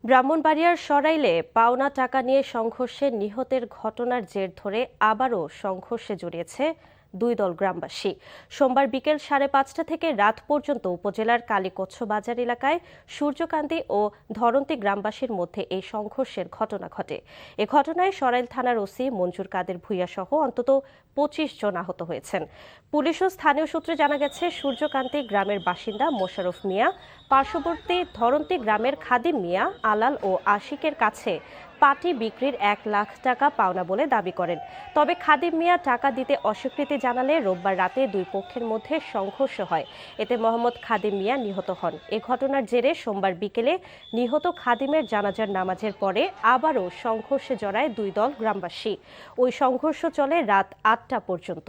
ব্রাহ্মণবাড়িয়ার সরাইলে পাওনা টাকা নিয়ে সংঘর্ষে নিহতের ঘটনার জের ধরে আবারও সংঘর্ষে জড়িয়েছে দুই দল গ্রামবাসী। সোমবার বিকেল 5:30 থেকে রাত পর্যন্ত উপজেলার কালীকচ্ছ বাজার এলাকায় সূর্যকান্তি ও ধরন্তী গ্রামবাসীর মধ্যে এই সংঘর্ষের ঘটনা ঘটে। এ ঘটনায় সরাইল থানার ওসি মঞ্জুর কাদের ভূঁইয়া সহ অন্তত 25 জন আহত হয়েছেন। পুলিশ ও স্থানীয় সূত্রে জানা গেছে, সূর্যকান্তি গ্রামের বাসিন্দা মোশাররফ মিয়া পার্শ্ববর্তী ধরন্তী গ্রামের খাদিম মিয়া আলাল ও আশিকের কাছে পাটি বিক্রির 1 লাখ টাকা পাওনা বলে দাবি করেন। তবে খাদিম মিয়া টাকা দিতে অস্বীকৃতি জানালে রোববার রাতে দুই পক্ষের মধ্যে সংঘর্ষ হয়। এতে মোহাম্মদ খাদিম মিয়া নিহত হন। এ ঘটনার জেরে সোমবার বিকেলে নিহত খাদিমের জানাজার নামাজের পরে আবারও সংঘর্ষে জড়ায় দুই দল গ্রামবাসী। ওই সংঘর্ষ চলে রাত 8টা পর্যন্ত।